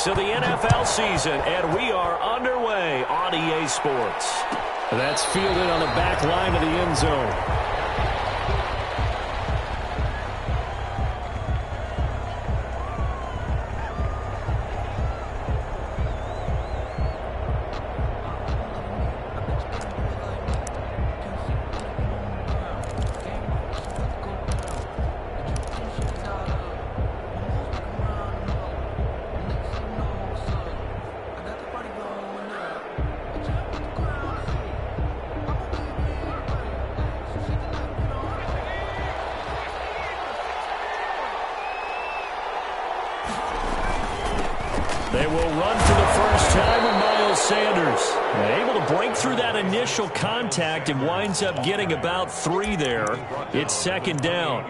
of the NFL season, and we are underway on EA Sports. That's fielded on the back line of the end zone. They will run for the first time with Miles Sanders. Able to break through that initial contact and winds up getting about 3 there. It's second down.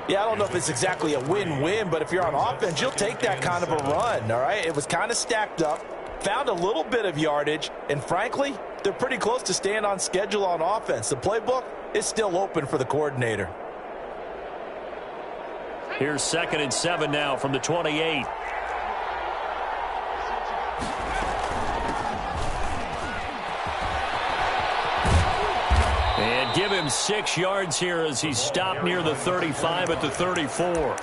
Yeah, I don't know if it's exactly a win-win, but if you're on offense, you'll take that kind of a run, all right? It was kind of stacked up, found a little bit of yardage, and frankly, they're pretty close to staying on schedule on offense. The playbook is still open for the coordinator. Here's 2nd and 7 now from the 28. And give him 6 yards here as he's stopped near the 35 at the 34.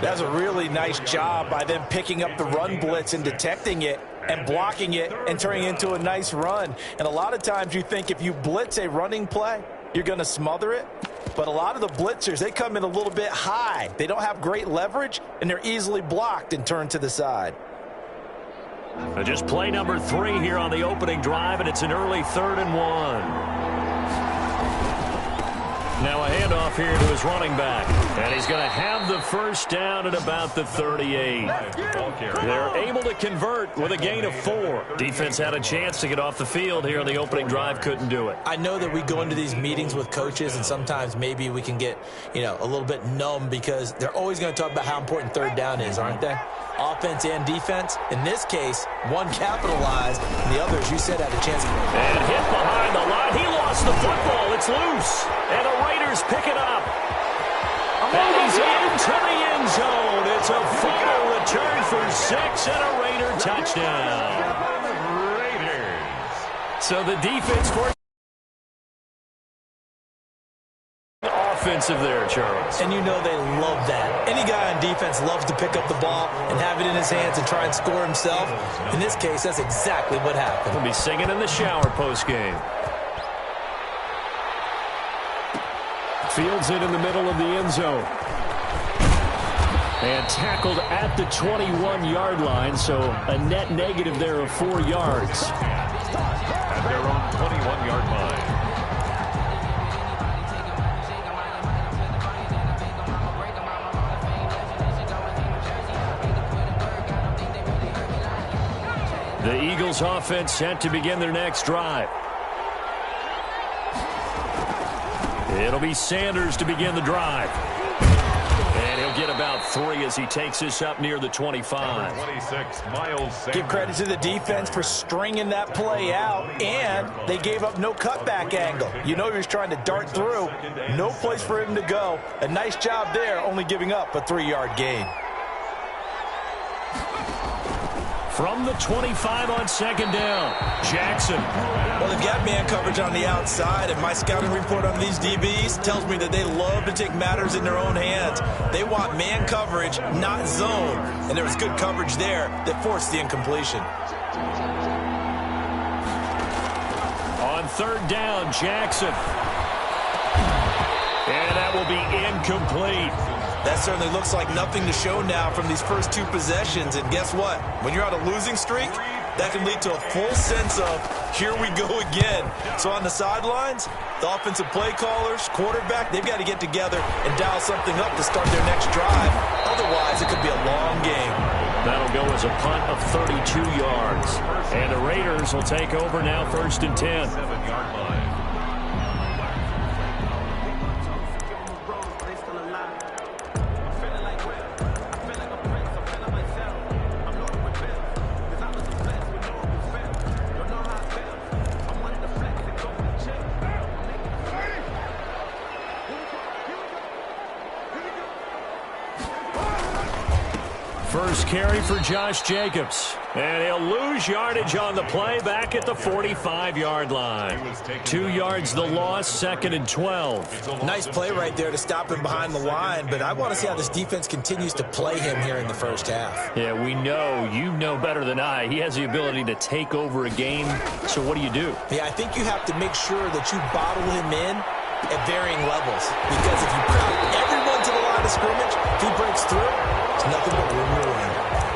That's a really nice job by them picking up the run blitz and detecting it and blocking it and turning it into a nice run. And a lot of times you think if you blitz a running play, you're going to smother it. But a lot of the blitzers, they come in a little bit high. They don't have great leverage, and they're easily blocked and turned to the side. Just play number 3 here on the opening drive, and it's an early 3rd and 1. Now a handoff here to his running back. And he's going to have the first down at about the 38. They're able to convert with a gain of 4. Defense had a chance to get off the field here on the opening drive, couldn't do it. I know that we go into these meetings with coaches, and sometimes maybe we can get, a little bit numb because they're always going to talk about how important 3rd down is, aren't they? Offense and defense. In this case, one capitalized, and the other, as you said, had a chance. And hit behind the line. He lost the football. It's loose. And the Raiders pick it up. And he's into the end zone. It's a fumble return for 6 and a Raider touchdown. So the defense for offensive there, Charles. And you know they love that. Any guy on defense loves to pick up the ball and have it in his hands and try and score himself. In this case, that's exactly what happened. He'll be singing in the shower postgame. Fields it in the middle of the end zone. And tackled at the 21-yard line, so a net negative there of 4 yards. At their own 21-yard line. The Eagles offense set to begin their next drive. It'll be Sanders to begin the drive. And he'll get about 3 as he takes this up near the 25. 26, Miles Sanders. Give credit to the defense for stringing that play out, and they gave up no cutback angle. You know he was trying to dart through. No place for him to go. A nice job there, only giving up a 3-yard gain. From the 25 on 2nd down, Jackson. Well, they've got man coverage on the outside, and my scouting report on these DBs tells me that they love to take matters in their own hands. They want man coverage, not zone. And there was good coverage there that forced the incompletion. On 3rd down, Jackson. And that will be incomplete. That certainly looks like nothing to show now from these first 2 possessions. And guess what? When you're on a losing streak, that can lead to a full sense of, here we go again. So on the sidelines, the offensive play callers, quarterback, they've got to get together and dial something up to start their next drive. Otherwise, it could be a long game. That'll go as a punt of 32 yards. And the Raiders will take over now, 1st and 10. 7-yard line. First carry for Josh Jacobs. And he'll lose yardage on the play back at the 45-yard line. 2 yards the loss, 2nd and 12. Nice play right there to stop him behind the line, but I want to see how this defense continues to play him here in the first half. Yeah, we know, you know better than I, he has the ability to take over a game. So what do you do? Yeah, I think you have to make sure that you bottle him in at varying levels, because if you crowd everyone to the line of scrimmage, if he breaks through, it's nothing but room to run.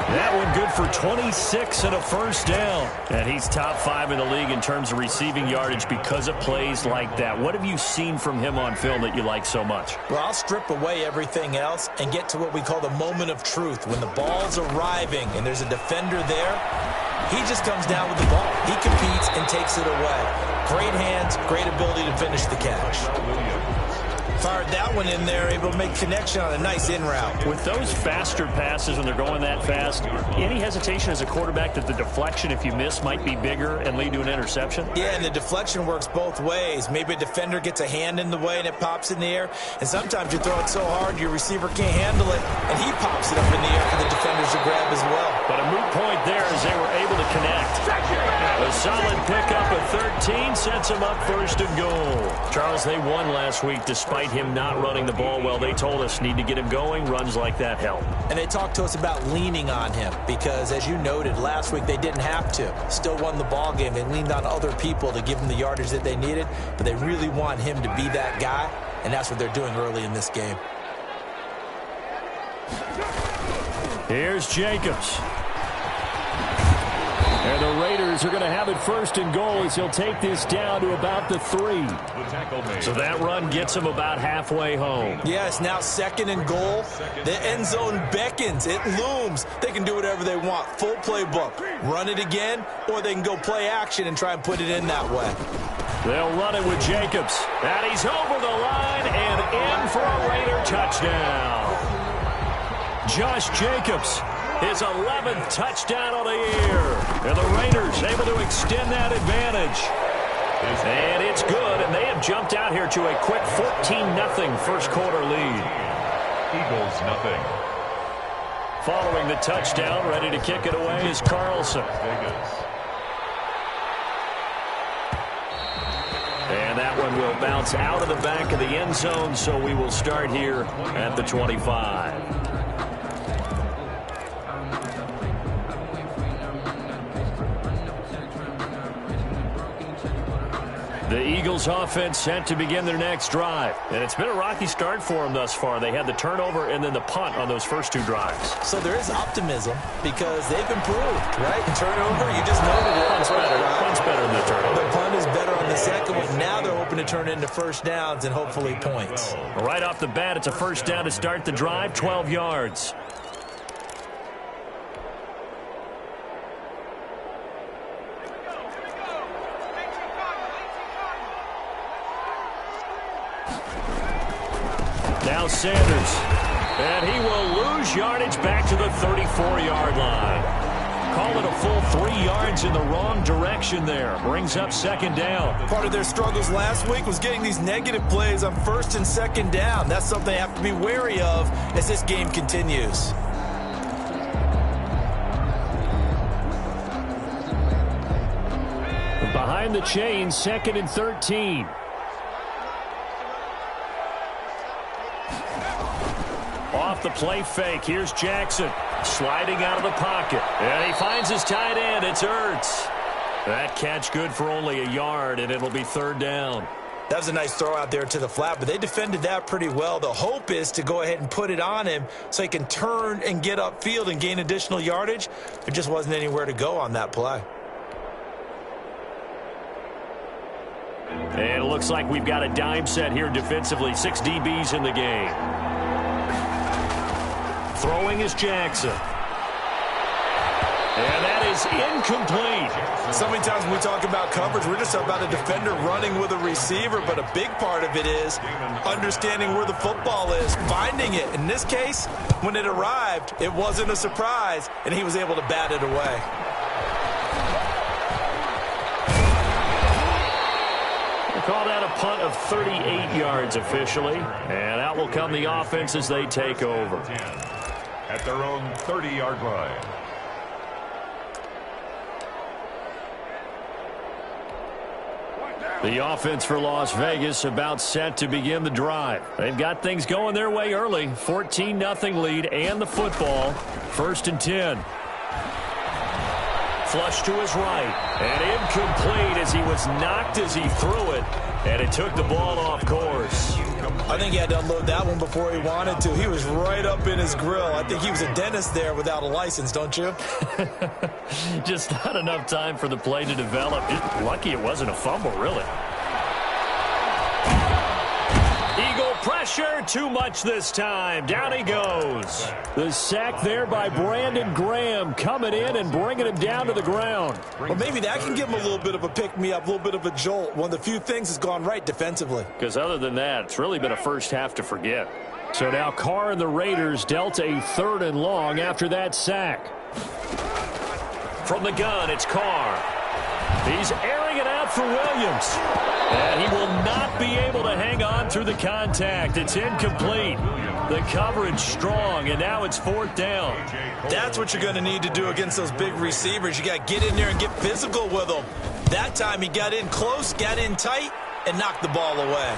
That one good for 26 and a first down. And he's top 5 in the league in terms of receiving yardage because of plays like that. What have you seen from him on film that you like so much? Well, I'll strip away everything else and get to what we call the moment of truth. When the ball's arriving and there's a defender there, he just comes down with the ball. He competes and takes it away. Great hands, great ability to finish the catch. Fired that one in there, able to make connection on a nice in route. With those faster passes when they're going that fast, any hesitation as a quarterback that the deflection, if you miss, might be bigger and lead to an interception? Yeah, and the deflection works both ways. Maybe a defender gets a hand in the way and it pops in the air, and sometimes you throw it so hard your receiver can't handle it, and he pops it up in the air for the defenders to grab as well. But a moot point there as they were able to connect. A solid pickup of 13 sets him up 1st and goal. Charles, they won last week despite him not running the ball well. They told us need to get him going. Runs like that help. And they talked to us about leaning on him because, as you noted, last week they didn't have to. Still won the ball game. They leaned on other people to give them the yardage that they needed, but they really want him to be that guy, and that's what they're doing early in this game. Here's Jacobs. And the Raiders are going to have it 1st and goal as he'll take this down to about the 3. So that run gets him about halfway home. Yeah, it's now 2nd and goal. The end zone beckons. It looms. They can do whatever they want. Full playbook. Run it again, or they can go play action and try and put it in that way. They'll run it with Jacobs. And he's over the line and in for a Raider touchdown. Josh Jacobs, his 11th touchdown of the year. And the Raiders able to extend that advantage. And it's good, and they have jumped out here to a quick 14-0 first quarter lead. Eagles, nothing. Following the touchdown, ready to kick it away is Carlson. Vegas. And that one will bounce out of the back of the end zone, so we will start here at the 25. The Eagles offense set to begin their next drive. And it's been a rocky start for them thus far. They had the turnover and then the punt on those first 2 drives. So there is optimism because they've improved, right? The turnover, you just noted it. Punt's better than the turnover. The punt is better on the second one. Now they're hoping to turn it into first downs and hopefully points. Right off the bat, it's a first down to start the drive, 12 yards. Now Sanders, and he will lose yardage back to the 34-yard line. Call it a full 3 yards in the wrong direction there. Brings up 2nd down. Part of their struggles last week was getting these negative plays on 1st and 2nd down. That's something they have to be wary of as this game continues. Behind the chain, 2nd and 13. Off the play fake, here's Jackson sliding out of the pocket. And he finds his tight end, it's Ertz. That catch good for only a yard, and it'll be 3rd down. That was a nice throw out there to the flat, but they defended that pretty well. The hope is to go ahead and put it on him so he can turn and get upfield and gain additional yardage. There just wasn't anywhere to go on that play. And it looks like we've got a dime set here defensively. 6 DBs in the game. Throwing is Jackson. And that is incomplete. So many times when we talk about coverage, we're just about a defender running with a receiver, but a big part of it is understanding where the football is, finding it. In this case, when it arrived, it wasn't a surprise, and he was able to bat it away. Call that a punt of 38 yards officially. And out will come the offense as they take over. at their own 30-yard line. The offense for Las Vegas about set to begin the drive. They've got things going their way early. 14-0 lead and the football. 1st and 10. Flush to his right. And incomplete as he was knocked as he threw it. And it took the ball off course. I think he had to unload that one before he wanted to. He was right up in his grill. I think he was a dentist there without a license, don't you? Just not enough time for the play to develop. Lucky it wasn't a fumble, really. Eagle pressure, too much this time. Down he goes. The sack there by Brandon Graham coming in and bringing him down to the ground. Well, maybe that can give him a little bit of a pick-me-up, a little bit of a jolt. One of the few things that's gone right defensively. Because other than that, it's really been a first half to forget. So now Carr and the Raiders dealt a 3rd and long after that sack. From the gun, it's Carr. He's airing it out for Williams. And he will not be able to hang on through the contact. It's incomplete. The coverage strong, and now it's 4th down. That's what you're going to need to do against those big receivers. You got to get in there and get physical with them. That time he got in close, got in tight, and knocked the ball away.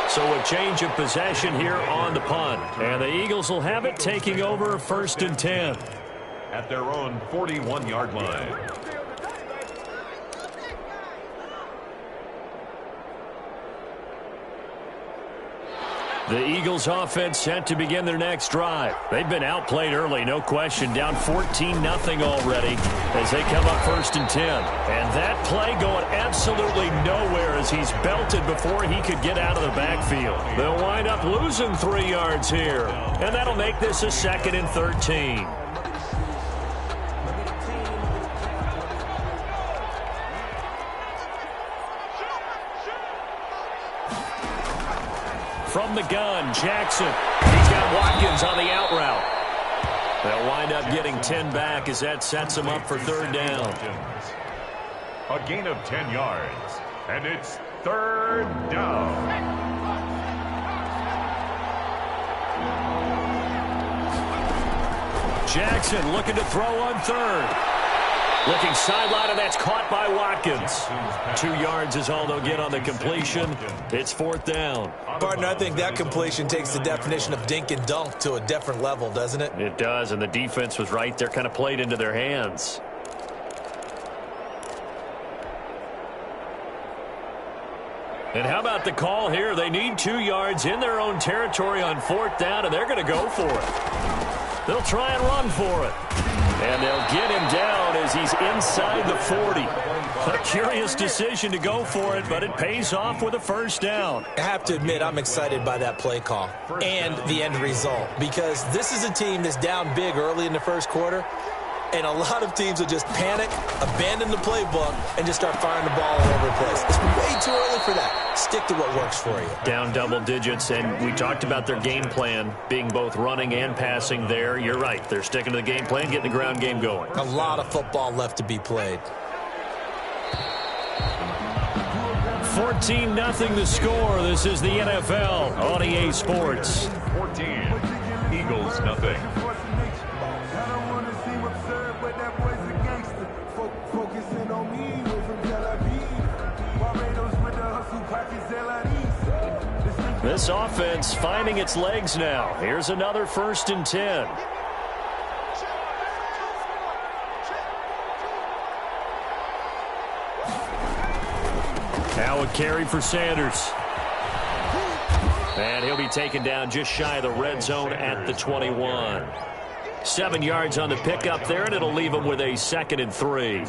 So a change of possession here on the punt. And the Eagles will have it, taking over 1st and 10. At their own 41-yard line. The Eagles offense set to begin their next drive. They've been outplayed early, no question. Down 14-0 already as they come up 1st and 10. And that play going absolutely nowhere as he's belted before he could get out of the backfield. They'll wind up losing 3 yards here. And that'll make this a 2nd and 13. From the gun, Jackson. He's got Watkins on the out route. They'll wind up getting 10 back as that sets them up for 3rd down. A gain of 10 yards, and it's 3rd down. Jackson looking to throw on 3rd. Looking sideline, and that's caught by Watkins. 2 yards is all they'll get on the completion. It's 4th down. Partner, I think that completion takes the definition of dink and dunk to a different level, doesn't it? It does, and the defense was right there, kind of played into their hands. And how about the call here? They need 2 yards in their own territory on 4th down, and they're going to go for it. They'll try and run for it. And they'll get him down as he's inside the 40. A curious decision to go for it, but it pays off with a 1st down. I have to admit, I'm excited by that play call and the end result, because this is a team that's down big early in the 1st quarter, and a lot of teams will just panic, abandon the playbook, and just start firing the ball all over the place. It's way too early for that. Stick to what works for you. Down double digits, and we talked about their game plan being both running and passing there. You're right. They're sticking to the game plan, getting the ground game going. A lot of football left to be played. 14-0 the score. This is the NFL on EA Sports. 14, Eagles nothing. This offense finding its legs now. Here's another 1st and 10. Now a carry for Sanders. And he'll be taken down just shy of the red zone at the 21. 7 yards on the pickup there, and it'll leave them with a 2nd and 3.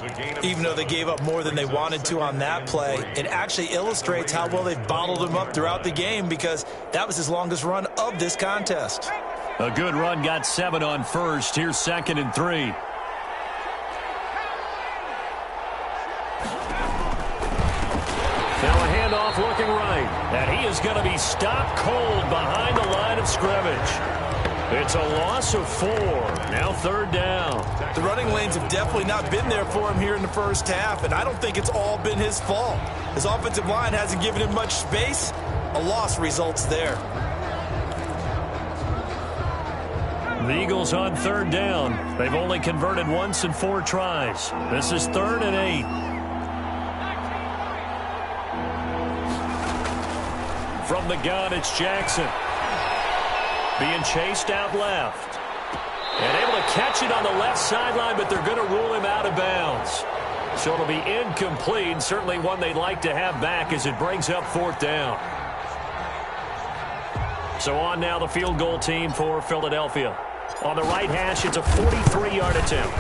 Even though they gave up more than they wanted to on that play, it actually illustrates how well they've bottled him up throughout the game, because that was his longest run of this contest. A good run, got 7 on 1st. Here's 2nd and 3. Now a handoff looking right, and he is going to be stopped cold behind the line of scrimmage. It's a loss of 4. Now 3rd down. The running lanes have definitely not been there for him here in the 1st half, and I don't think it's all been his fault. His offensive line hasn't given him much space. A loss results there. The Eagles on third down. They've only converted once in 4 tries. This is 3rd and 8. From the gun, it's Jackson. Being chased out left. And able to catch it on the left sideline, but they're going to rule him out of bounds. So it'll be incomplete. Certainly one they'd like to have back as it brings up 4th down. So on now the field goal team for Philadelphia. On the right hash, it's a 43-yard attempt.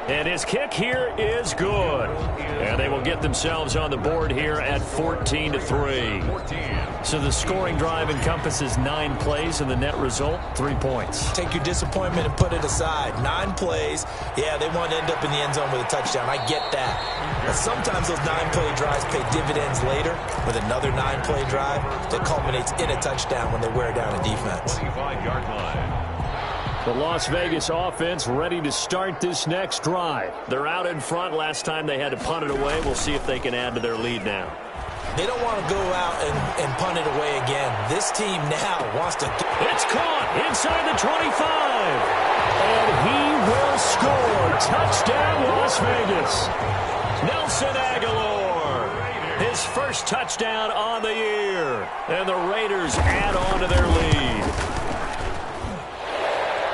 And his kick here is good. And they will get themselves on the board here at 14-3. So the scoring drive encompasses 9 plays, and the net result, 3 points. Take your disappointment and put it aside. 9 plays. Yeah, they want to end up in the end zone with a touchdown. I get that. But sometimes those 9-play drives pay dividends later with another 9-play drive that culminates in a touchdown when they wear down a defense. 25-yard line. The Las Vegas offense ready to start this next drive. They're out in front. Last time they had to punt it away. We'll see if they can add to their lead now. They don't want to go out and punt it away again. This team now wants to... It's caught inside the 25. And he will score. Touchdown, Las Vegas. Nelson Aguilar. His first touchdown on the year. And the Raiders add on to their lead.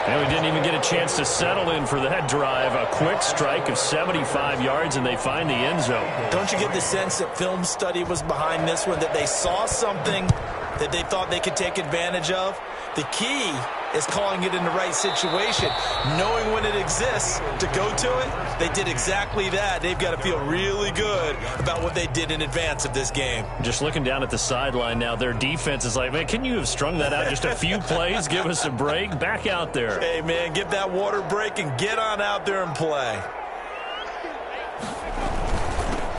And we didn't even get a chance to settle in for that drive. A quick strike of 75 yards, and they find the end zone. Don't you get the sense that film study was behind this one, that they saw something that they thought they could take advantage of? The key is calling it in the right situation, knowing when it exists to go to it. They did exactly that. They've got to feel really good about what they did in advance of this game. Just looking down at the sideline now, their defense is like, man, can you have strung that out just a few plays? Give us a break. Back out there. Hey, man, give that water break and get on out there and play.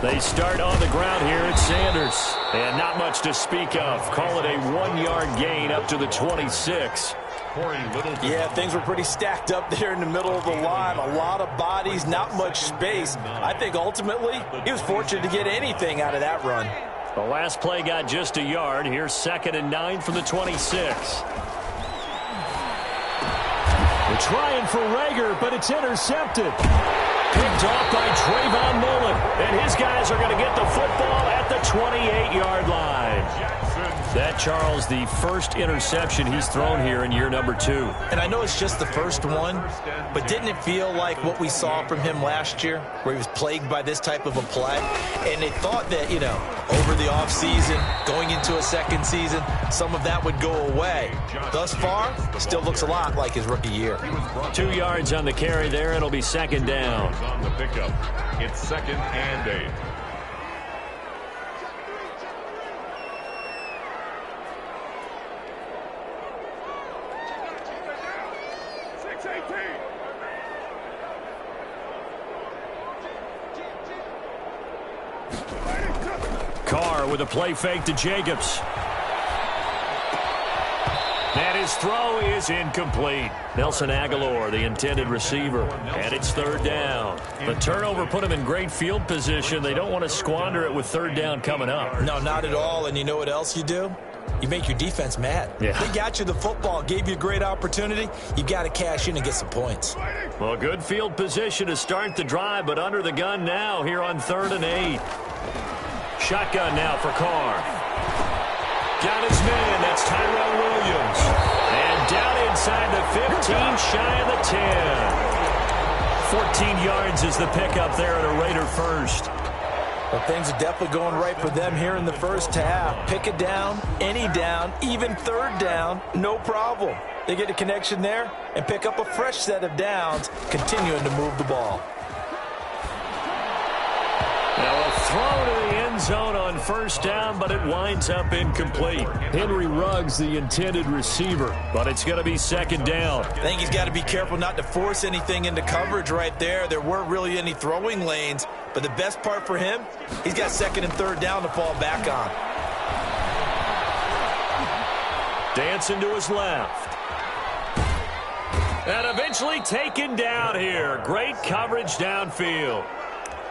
They start on the ground here at Sanders. And not much to speak of. Call it a 1-yard gain up to the 26. Yeah, things were pretty stacked up there in the middle of the line. A lot of bodies, not much space. I think ultimately he was fortunate to get anything out of that run. The last play got just a yard. Here's 2nd and 9 from the 26. They're trying for Rager, but it's intercepted. Picked off by Trayvon Mullen. And his guys are going to get the football at the 28-yard line. That, Charles, the first interception he's thrown here in year number 2. And I know it's just the first one, but didn't it feel like what we saw from him last year, where he was plagued by this type of a play? And they thought that, you know, over the offseason, going into a second season, some of that would go away. Thus far, still looks a lot like his rookie year. 2 yards on the carry there. It'll be 2nd down. On the pickup, it's 2nd and 8. Carr with a play fake to Jacobs. And his throw is incomplete. Nelson Aguilar, the intended receiver. And it's 3rd down. The turnover put him in great field position. They don't want to squander it with 3rd down coming up. No, not at all. And you know what else you do? You make your defense mad. Yeah. They got you the football, gave you a great opportunity. You got to cash in and get some points. Well, good field position to start the drive, but under the gun now here on 3rd and 8. Shotgun now for Carr. Got his man. That's Tyrell Williams. And down inside the 15, shy of the 10. 14 yards is the pickup there at a Raider first. Well, things are definitely going right for them here in the first half. Pick it down, any down, even 3rd down, no problem. They get a connection there and pick up a fresh set of downs, continuing to move the ball. Now a throw to the end zone on 1st down, but it winds up incomplete. Henry Ruggs, the intended receiver, but it's going to be 2nd down. I think he's got to be careful not to force anything into coverage right there. There weren't really any throwing lanes, but the best part for him, he's got 2nd and 3rd down to fall back on. Dancing to his left. And eventually taken down here. Great coverage downfield.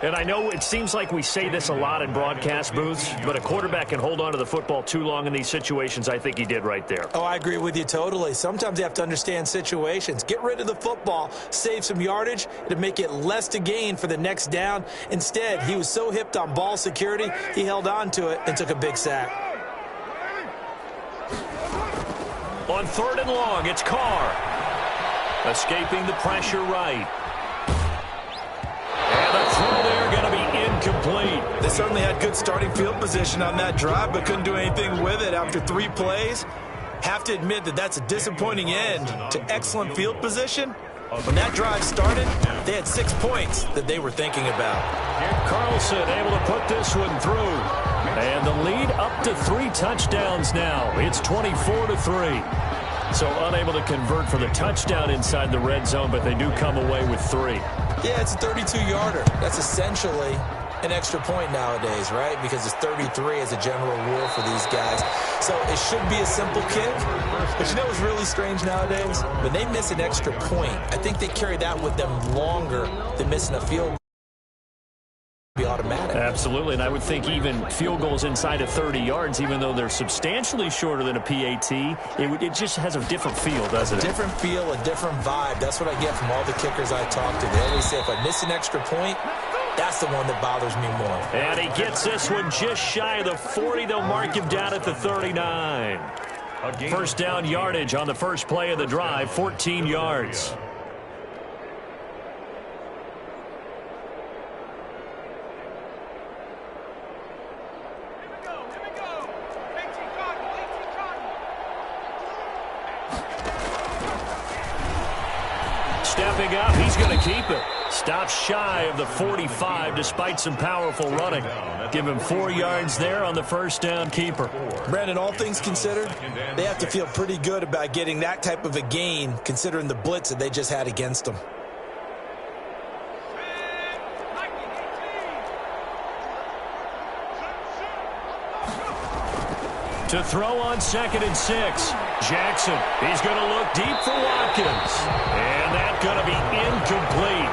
And I know it seems like we say this a lot in broadcast booths, but a quarterback can hold on to the football too long in these situations. I think he did right there. Oh, I agree with you totally. Sometimes you have to understand situations. Get rid of the football, save some yardage to make it less to gain for the next down. Instead, he was so hipped on ball security, he held on to it and took a big sack. On 3rd and long, it's Carr. Escaping the pressure right. And the throw there going to be incomplete. They certainly had good starting field position on that drive, but couldn't do anything with it after 3 plays. Have to admit that that's a disappointing end to excellent field position. When that drive started, they had 6 points that they were thinking about. Carlson able to put this one through. And the lead up to 3 touchdowns now. It's 24-3. So unable to convert for the touchdown inside the red zone, but they do come away with 3. Yeah, it's a 32-yarder. That's essentially an extra point nowadays, right? Because it's 33 as a general rule for these guys. So it should be a simple kick. But you know what's really strange nowadays? When they miss an extra point, I think they carry that with them longer than missing a field goal. Be automatic. Absolutely, and I would think even field goals inside of 30 yards, even though they're substantially shorter than a PAT, it just has a different feel, doesn't it? A different feel, a different vibe. That's what I get from all the kickers I talk to. They always say if I miss an extra point, that's the one that bothers me more. And he gets this one just shy of the 40. They'll mark him down at the 39. First down yardage on the first play of the drive, 14 yards. Stepping up, he's going to keep it. Stops shy of the 45 despite some powerful running. Give him 4 yards there on the first down keeper. Brandon, all things considered, they have to feel pretty good about getting that type of a gain considering the blitz that they just had against them. To throw on 2nd and 6. Jackson, he's going to look deep for Watkins. And that's going to be incomplete.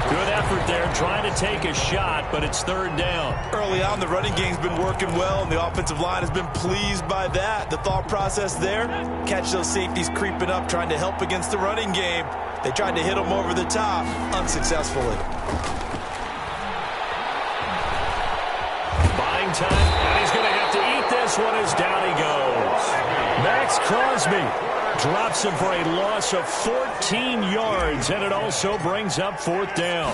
Good effort there trying to take a shot, but it's 3rd down. Early on, the running game's been working well, and the offensive line has been pleased by that. The thought process there, catch those safeties creeping up, trying to help against the running game. They tried to hit them over the top, unsuccessfully. Buying time, and he's going to have to eat this one as down he goes. Max Crosby drops him for a loss of 14 yards, and it also brings up 4th down.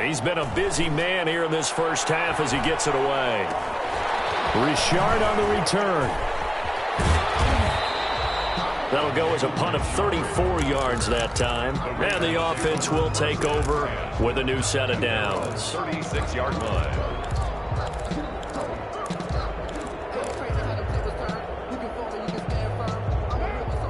He's been a busy man here in this first half as he gets it away. Richard on the return. That'll go as a punt of 34 yards that time. And the offense will take over with a new set of downs. 36-yard line.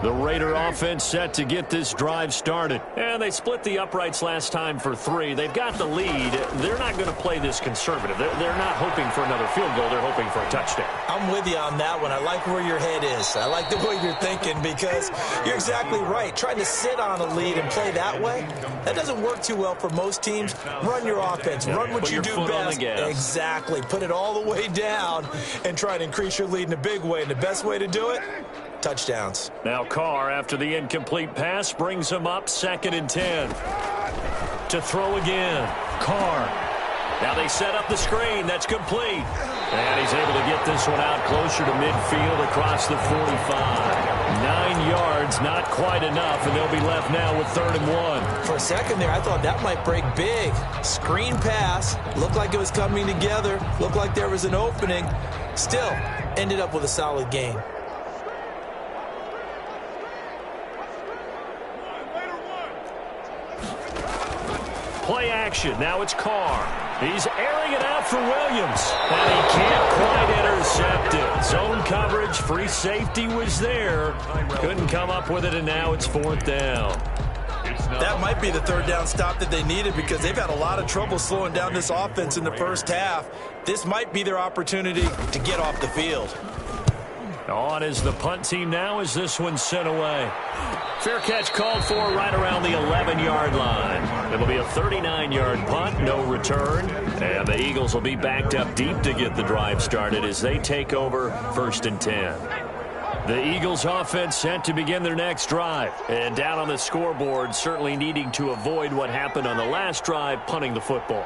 The Raider offense set to get this drive started. And they split the uprights last time for 3. They've got the lead. They're not going to play this conservative. They're not hoping for another field goal. They're hoping for a touchdown. I'm with you on that one. I like where your head is. I like the way you're thinking because you're exactly right. Trying to sit on a lead and play that way, that doesn't work too well for most teams. Run your offense. Run what you do best. Exactly. Put it all the way down and try to increase your lead in a big way. And the best way to do it, touchdowns. Now Carr, after the incomplete pass, brings him up 2nd and 10. To throw again. Carr. Now they set up the screen. That's complete. And he's able to get this one out closer to midfield across the 45. 9 yards, not quite enough, and they'll be left now with 3rd and 1. For a second there, I thought that might break big. Screen pass. Looked like it was coming together. Looked like there was an opening. Still, ended up with a solid gain. Play action. Now it's Carr. He's airing it out for Williams. And he can't quite intercept it. Zone coverage, free safety was there. Couldn't come up with it, and now it's 4th down. That might be the 3rd down stop that they needed because they've had a lot of trouble slowing down this offense in the first half. This might be their opportunity to get off the field. On is the punt team now as this one's sent away. Fair catch called for right around the 11-yard line. It'll be a 39-yard punt, no return. And the Eagles will be backed up deep to get the drive started as they take over 1st and 10. The Eagles offense set to begin their next drive. And down on the scoreboard, certainly needing to avoid what happened on the last drive, punting the football.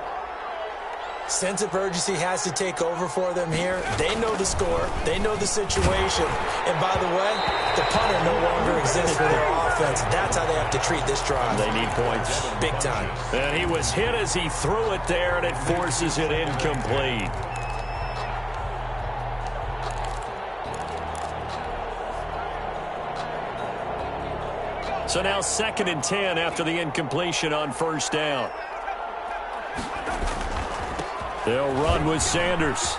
Sense of urgency has to take over for them here. They know the score. They know the situation. And by the way, the punter no longer exists for their offense. That's how they have to treat this drive. They need points. Big time. And he was hit as he threw it there, and it forces it incomplete. So now 2nd and 10 after the incompletion on 1st down. They'll run with Sanders.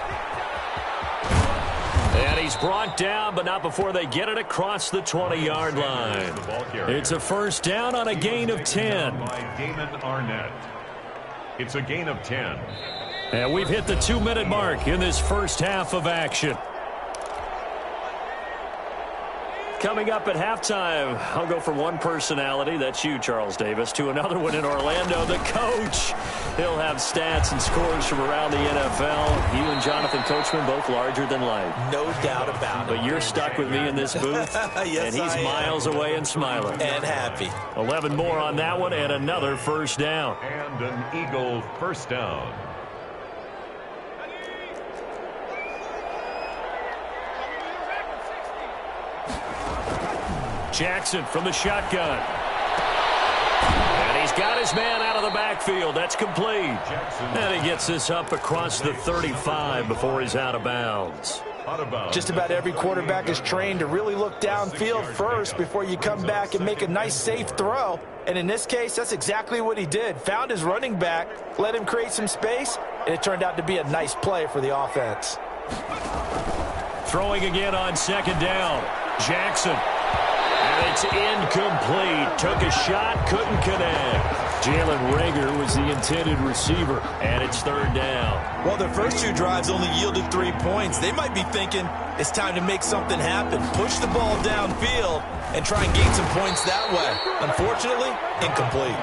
And he's brought down, but not before they get it across the 20-yard line. It's a 1st down on a gain of 10. By Damon Arnett. It's a gain of 10. And we've hit the 2-minute mark in this first half of action. Coming up at halftime, I'll go from one personality, that's you, Charles Davis, to another one in Orlando, the coach. He'll have stats and scores from around the NFL. You and Jonathan Coachman, both larger than life. No doubt about it. But you're stuck with me in this booth, yes, and he's miles away and smiling. And happy. 11 more on that one, and another 1st down. And an Eagle 1st down. Jackson from the shotgun. And he's got his man out of the backfield. That's complete. And he gets this up across the 35 before he's out of bounds. Just about every quarterback is trained to really look downfield first before you come back and make a nice, safe throw. And in this case, that's exactly what he did. Found his running back, let him create some space, and it turned out to be a nice play for the offense. Throwing again on 2nd down. Jackson. And it's incomplete. Took a shot, couldn't connect. Jalen Reagor was the intended receiver, and it's 3rd down. Well, their first 2 drives only yielded 3 points. They might be thinking it's time to make something happen. Push the ball downfield and try and gain some points that way. Unfortunately, incomplete.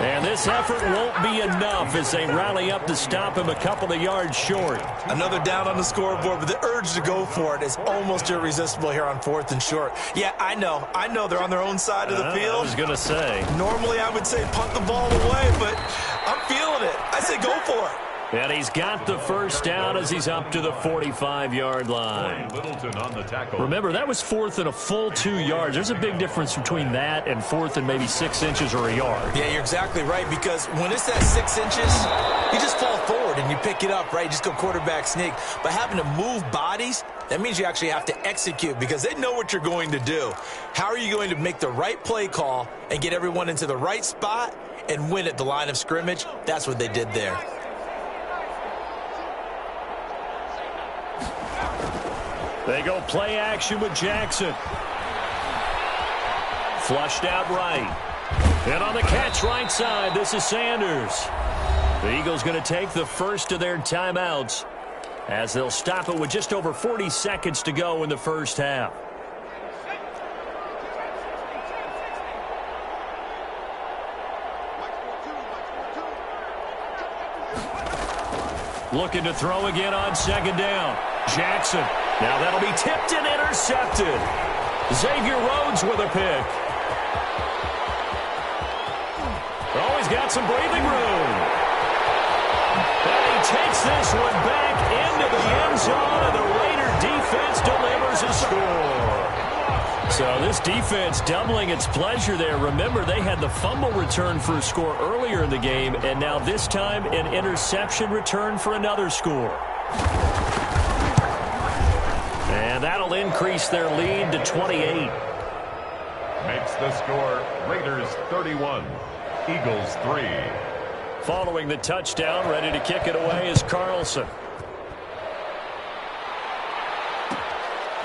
And this effort won't be enough as they rally up to stop him a couple of yards short. Another down on the scoreboard, but the urge to go for it is almost irresistible here on 4th and short. Yeah, I know they're on their own side of the field. I was going to say. Normally I would say punt the ball away, but I'm feeling it. I say go for it. And he's got the 1st down as he's up to the 45-yard line. Littleton on the tackle. Remember, that was 4th and a full 2 yards. There's a big difference between that and 4th and maybe 6 inches or a yard. Yeah, you're exactly right, because when it's that 6 inches, you just fall forward and you pick it up, right? You just go quarterback sneak. But having to move bodies, that means you actually have to execute because they know what you're going to do. How are you going to make the right play call and get everyone into the right spot and win at the line of scrimmage? That's what they did there. They go play action with Jackson. Flushed out right. And on the catch right side, this is Sanders. The Eagles going to take the first of their timeouts as they'll stop it with just over 40 seconds to go in the first half. Looking to throw again on 2nd down. Jackson. Now that'll be tipped and intercepted. Xavier Rhodes with a pick. Oh, he's got some breathing room. And he takes this one back into the end zone, and the Raider defense delivers a score. So this defense doubling its pleasure there. Remember, they had the fumble return for a score earlier in the game, and now this time an interception return for another score. And that'll increase their lead to 28. Makes the score Raiders 31, Eagles 3. Following the touchdown, ready to kick it away is Carlson.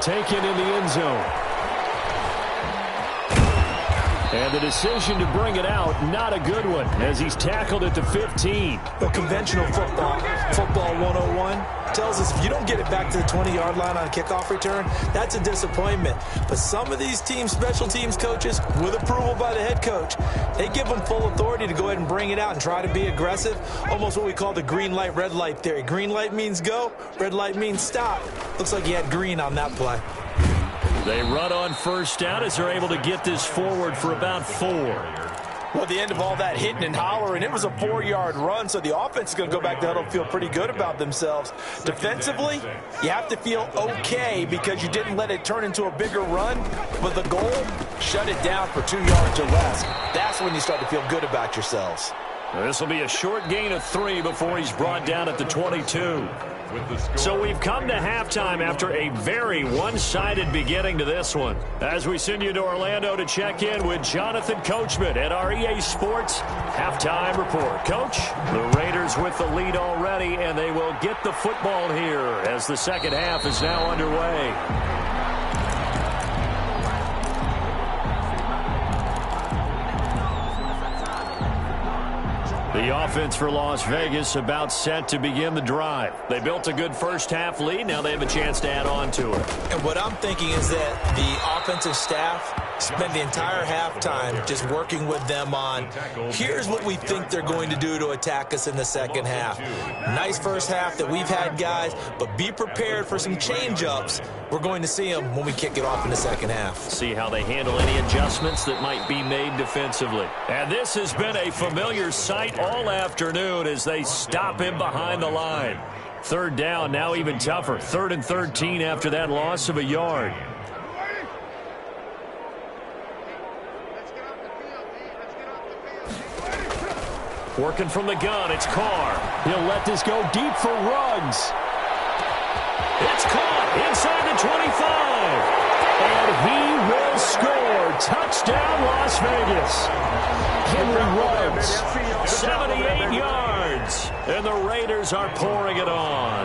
Taken in the end zone. And the decision to bring it out, not a good one, as he's tackled it to 15. Well, conventional football 101, tells us if you don't get it back to the 20-yard line on a kickoff return, that's a disappointment. But some of these teams, special teams coaches, with approval by the head coach, they give them full authority to go ahead and bring it out and try to be aggressive, almost what we call the green light, red light theory. Green light means go, red light means stop. Looks like he had green on that play. They run on first down as they're able to get this forward for about 4. Well, at the end of all that hitting and hollering, it was a 4-yard run, so the offense is going to go back to huddle and feel pretty good about themselves. Defensively, you have to feel okay because you didn't let it turn into a bigger run, but the goal, shut it down for 2 yards or less. That's when you start to feel good about yourselves. This will be a short gain of 3 before he's brought down at the 22. So we've come to halftime after a very one-sided beginning to this one. As we send you to Orlando to check in with Jonathan Coachman at our EA Sports Halftime Report. Coach, the Raiders with the lead already, and they will get the football here as the second half is now underway. The offense for Las Vegas about set to begin the drive. They built a good first-half lead. Now they have a chance to add on to it. And what I'm thinking is that the offensive staff spent the entire halftime just working with them on, here's what we think they're going to do to attack us in the second half. Nice first half that we've had, guys, but be prepared for some change-ups. We're going to see them when we kick it off in the second half. See how they handle any adjustments that might be made defensively. And this has been a familiar sight all afternoon as they stop him behind the line. Third down, now even tougher. 3rd and 13 after that loss of a yard. Working from the gun, it's Carr. He'll let this go deep for Ruggs. It's caught inside the 25. And he will score. Touchdown, Las Vegas. Henry Ruggs, 78 yards. And the Raiders are pouring it on.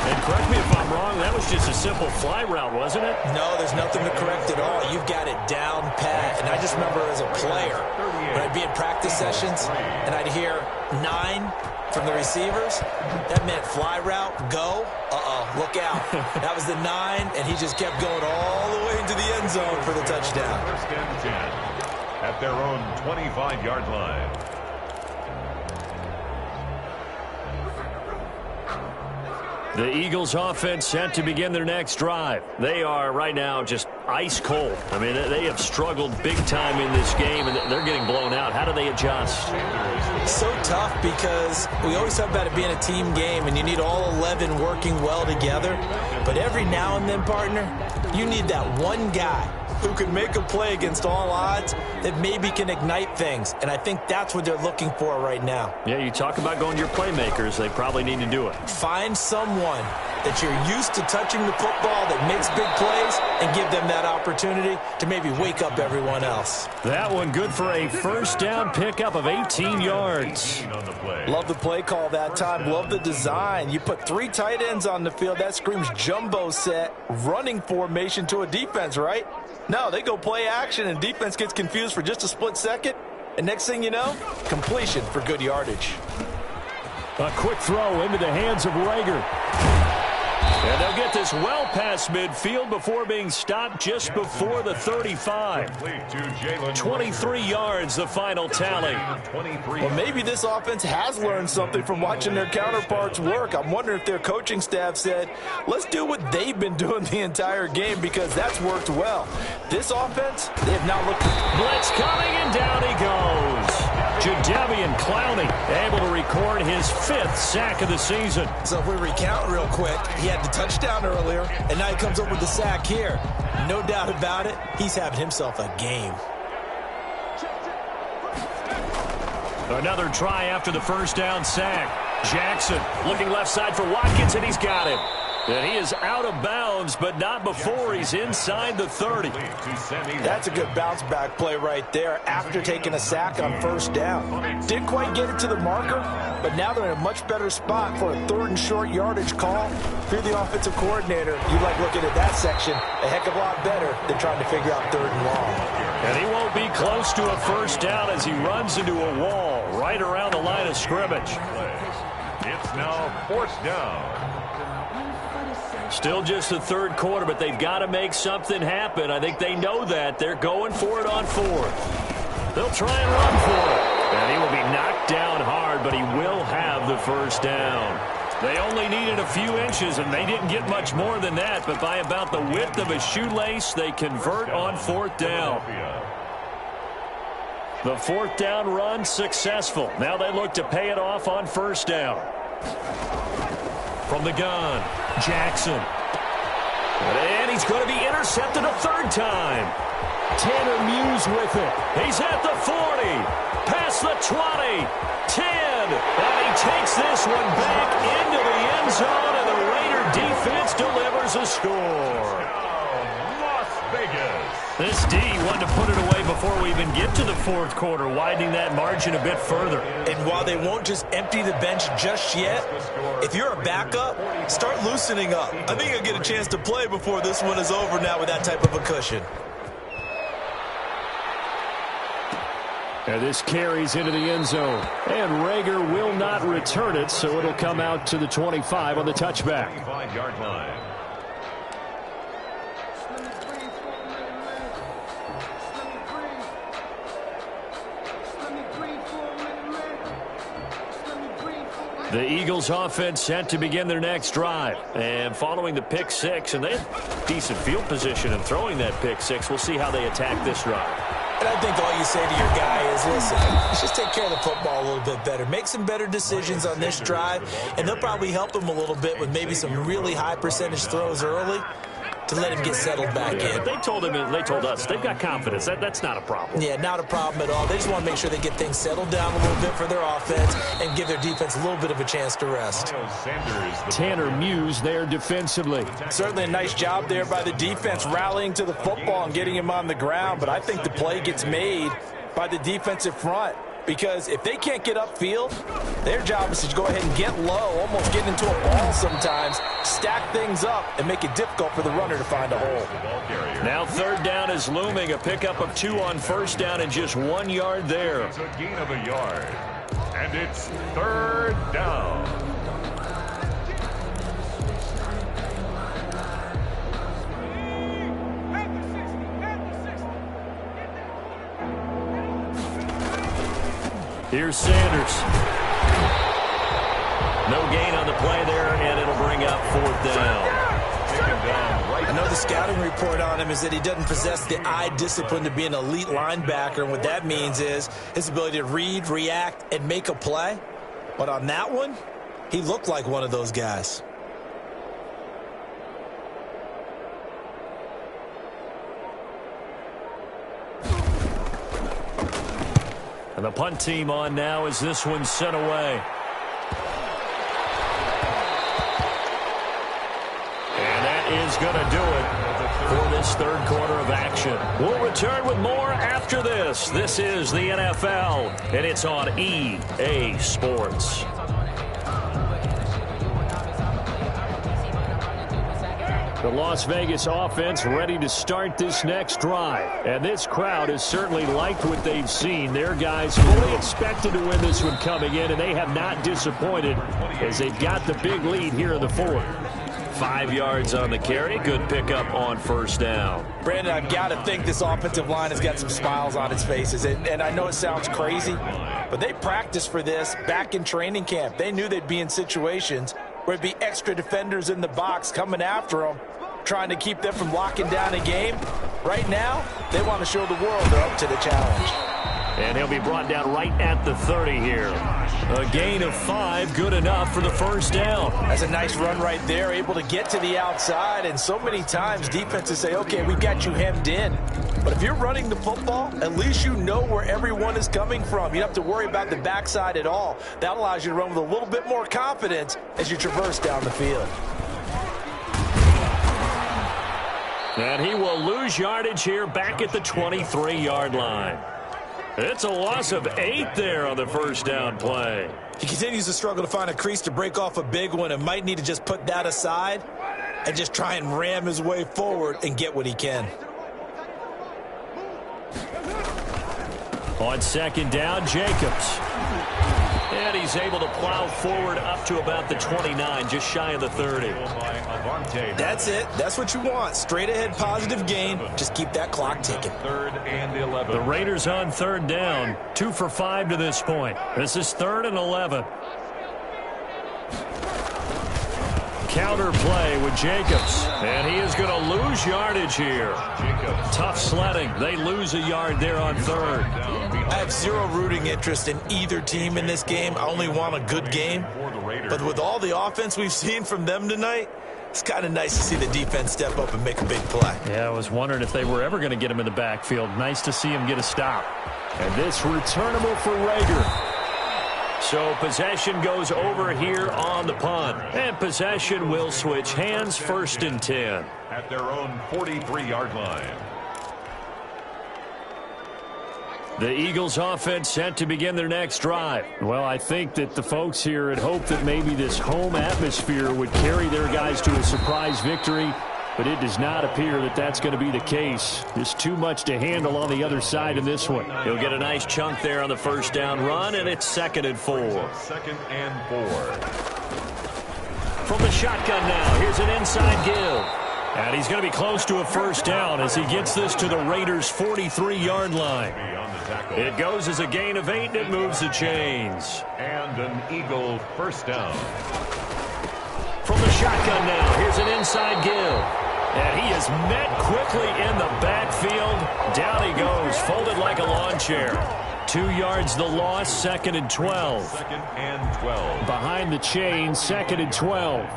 And correct me if I'm wrong, that was just a simple fly route, wasn't it? No, there's nothing to correct at all. You've got it down pat. And I just remember as a player, when I'd be in practice sessions and I'd hear 9 from the receivers, that meant fly route, go, look out. That was the 9, and he just kept going all the way into the end zone for the touchdown. 1st and 10 at their own 25-yard line. The Eagles offense set to begin their next drive. They are right now just ice cold. I mean, they have struggled big time in this game, and they're getting blown out. How do they adjust? So tough because we always talk about it being a team game, and you need all 11 working well together. But every now and then, partner, you need that one guy who can make a play against all odds that maybe can ignite things. And I think that's what they're looking for right now. Yeah, you talk about going to your playmakers. They probably need to do it. Find someone that you're used to touching the football that makes big plays and give them that opportunity to maybe wake up everyone else. That one good for a first down pickup of 18 yards. Love the play call that time. Love the design. You put 3 tight ends on the field. That screams jumbo set, running formation to a defense, right? No, they go play action, and defense gets confused for just a split second. And next thing you know, completion for good yardage. A quick throw into the hands of Rager. And they'll get this well past midfield before being stopped just before the 35. 23 yards, the final tally. Well, maybe this offense has learned something from watching their counterparts work. I'm wondering if their coaching staff said, let's do what they've been doing the entire game because that's worked well. This offense, they have not looked... Blitz coming, and down he goes. Jadeveon Clowney able to record his 5th sack of the season. So if we recount real quick, he had the touchdown earlier, and now he comes up with the sack here. No doubt about it, he's having himself a game. Another try after the first down sack. Jackson looking left side for Watkins, and he's got him. And he is out of bounds, but not before he's inside the 30. That's a good bounce-back play right there after taking a sack on first down. Didn't quite get it to the marker, but now they're in a much better spot for a 3rd and short yardage call. If you're the offensive coordinator, you like looking at that section a heck of a lot better than trying to figure out 3rd and long. And he won't be close to a first down as he runs into a wall right around the line of scrimmage. It's now 4th down. Still just the third quarter, but they've got to make something happen. I think they know that. They're going for it on 4th. They'll try and run for it. And he will be knocked down hard, but he will have the first down. They only needed a few inches, and they didn't get much more than that. But by about the width of a shoelace, they convert on 4th down. The 4th down run successful. Now they look to pay it off on first down. From the gun, Jackson. And he's going to be intercepted a third time. Tanner Muse with it. He's at the 40. Past the 20. 10. And he takes this one back into the end zone, and the Raider defense delivers a score. Las Vegas. This D wanted to put it away before we even get to the fourth quarter, widening that margin a bit further. And while they won't just empty the bench just yet, if you're a backup, start loosening up. I think you'll get a chance to play before this one is over now with that type of a cushion. And this carries into the end zone. And Rager will not return it, so it'll come out to the 25 on the touchback. 25-yard line. The Eagles offense set to begin their next drive. And following the pick six, and they have decent field position in throwing that pick six. We'll see how they attack this drive. And I think all you say to your guy is, listen, let's just take care of the football a little bit better. Make some better decisions on this drive, and they'll probably help him a little bit with maybe some really high percentage throws early to let him get settled back in. They told him, they told us, they've got confidence. That's not a problem. Yeah, not a problem at all. They just want to make sure they get things settled down a little bit for their offense and give their defense a little bit of a chance to rest. Tanner Muse there defensively. Certainly a nice job there by the defense rallying to the football and getting him on the ground, but I think the play gets made by the defensive front. Because if they can't get upfield, their job is to go ahead and get low, almost get into a ball sometimes, stack things up, and make it difficult for the runner to find a hole. Now third down is looming. A pickup of 2 on first down and just 1 yard there. It's a gain of a yard. And it's third down. Here's Sanders. No gain on the play there, and it'll bring up fourth down. I know the scouting report on him is that he doesn't possess the eye discipline to be an elite linebacker, and what that means is his ability to read, react, and make a play. But on that one, he looked like one of those guys. And the punt team on now as this one's sent away. And that is going to do it for this third quarter of action. We'll return with more after this. This is the NFL, and it's on EA Sports. The Las Vegas offense ready to start this next drive. And this crowd has certainly liked what they've seen. Their guys fully expected to win this one coming in, and they have not disappointed as they've got the big lead here in the fourth. 5 yards on the carry. Good pickup on first down. Brandon, I've got to think this offensive line has got some smiles on its faces. And I know it sounds crazy, but they practiced for this back in training camp. They knew they'd be in situations where it'd be extra defenders in the box coming after them, trying to keep them from locking down a game. Right now, they want to show the world they're up to the challenge. And he'll be brought down right at the 30 here. A gain of 5, good enough for the first down. That's a nice run right there, able to get to the outside. And so many times defenses say, okay, we've got you hemmed in. But if you're running the football, at least you know where everyone is coming from. You don't have to worry about the backside at all. That allows you to run with a little bit more confidence as you traverse down the field. And he will lose yardage here back at the 23-yard line. It's a loss of 8 there on the first down play. He continues to struggle to find a crease to break off a big one and might need to just put that aside and just try and ram his way forward and get what he can. On second down, Jacobs. And he's able to plow forward up to about the 29, just shy of the 30. That's it. That's what you want. Straight ahead positive gain. Just keep that clock ticking. 3rd and 11. The Raiders on 3rd down. 2 for 5 to this point. This is 3rd and 11. Counter play with Jacobs. And he is going to lose yardage here. Tough sledding. They lose a yard there on 3rd. I have zero rooting interest in either team in this game. I only want a good game. But with all the offense we've seen from them tonight, it's kind of nice to see the defense step up and make a big play. Yeah, I was wondering if they were ever going to get him in the backfield. Nice to see him get a stop. And this returnable for Rager. So possession goes over here on the punt. And possession will switch hands, 1st and 10. At their own 43-yard line. The Eagles offense set to begin their next drive. Well, I think that the folks here had hoped that maybe this home atmosphere would carry their guys to a surprise victory, but it does not appear that that's going to be the case. There's too much to handle on the other side in this one. He'll get a nice chunk there on the 1st down run, and it's 2nd and 4. 2nd and 4. From the shotgun now, here's an inside give. And he's going to be close to a 1st down as he gets this to the Raiders' 43-yard line. It goes as a gain of 8, and it moves the chains. And an Eagle 1st down. From the shotgun now, here's an inside give. And he is met quickly in the backfield. Down he goes, folded like a lawn chair. 2 yards the loss, 2nd and 12. 2nd and 12. Behind the chains, 2nd and 12.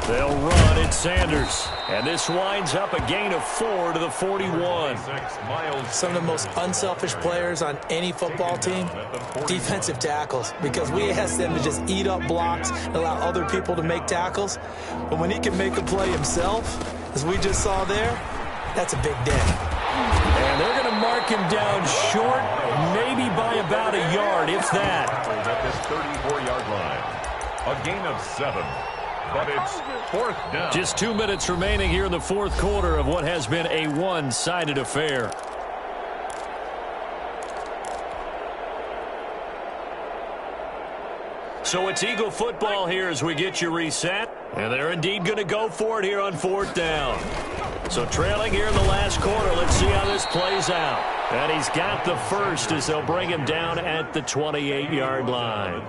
They'll run it, Sanders. And this winds up a gain of 4 to the 41. Some of the most unselfish players on any football team, defensive tackles, because we ask them to just eat up blocks and allow other people to make tackles. But when he can make a play himself, as we just saw there, that's a big day. And they're going to mark him down short, maybe by about a yard, if that. At this 34-yard line. A gain of 7. But it's 4th down. Just 2 minutes remaining here in the 4th quarter of what has been a one-sided affair. So it's Eagle football here as we get you reset. And they're indeed going to go for it here on 4th down. So trailing here in the last quarter, let's see how this plays out. And he's got the 1st as they'll bring him down at the 28-yard line.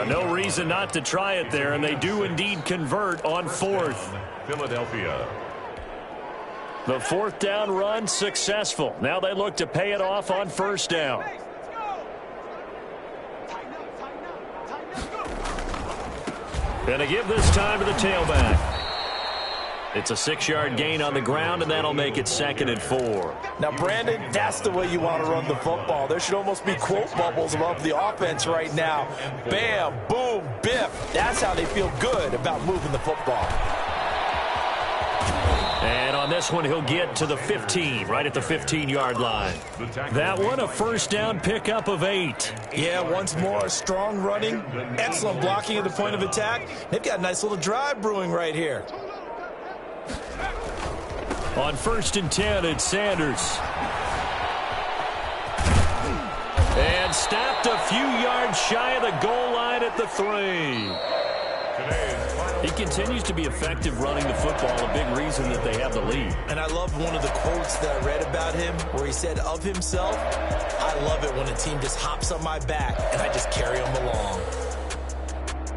No reason not to try it there, and they do indeed convert on 4th. Philadelphia. The 4th down run successful. Now they look to pay it off on 1st down. And to give this time to the tailback. It's a 6-yard gain on the ground, and that'll make it 2nd and 4. Now, Brandon, that's the way you want to run the football. There should almost be quote bubbles above the offense right now. Bam, boom, biff. That's how they feel good about moving the football. And on this one, he'll get to the 15, right at the 15-yard line. That one, a 1st down pickup of 8. Yeah, once more, strong running, excellent blocking at the point of attack. They've got a nice little drive brewing right here. On 1st and 10, it's Sanders. And stopped a few yards shy of the goal line at the 3. He continues to be effective running the football, a big reason that they have the lead. And I love one of the quotes that I read about him where he said of himself, I love it when a team just hops on my back and I just carry them along.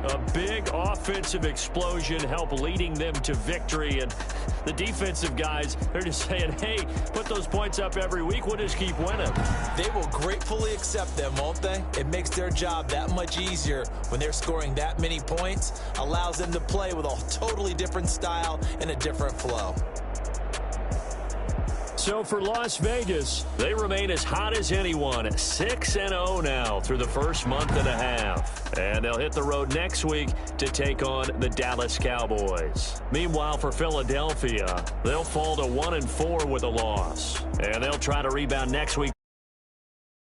A big offensive explosion help leading them to victory. And the defensive guys, they're just saying, hey, put those points up every week. We'll just keep winning. They will gratefully accept them, won't they? It makes their job that much easier when they're scoring that many points. Allows them to play with a totally different style and a different flow. So for Las Vegas, they remain as hot as anyone, 6-0 now through the first month and a half. And they'll hit the road next week to take on the Dallas Cowboys. Meanwhile, for Philadelphia, they'll fall to 1-4 with a loss. And they'll try to rebound next week.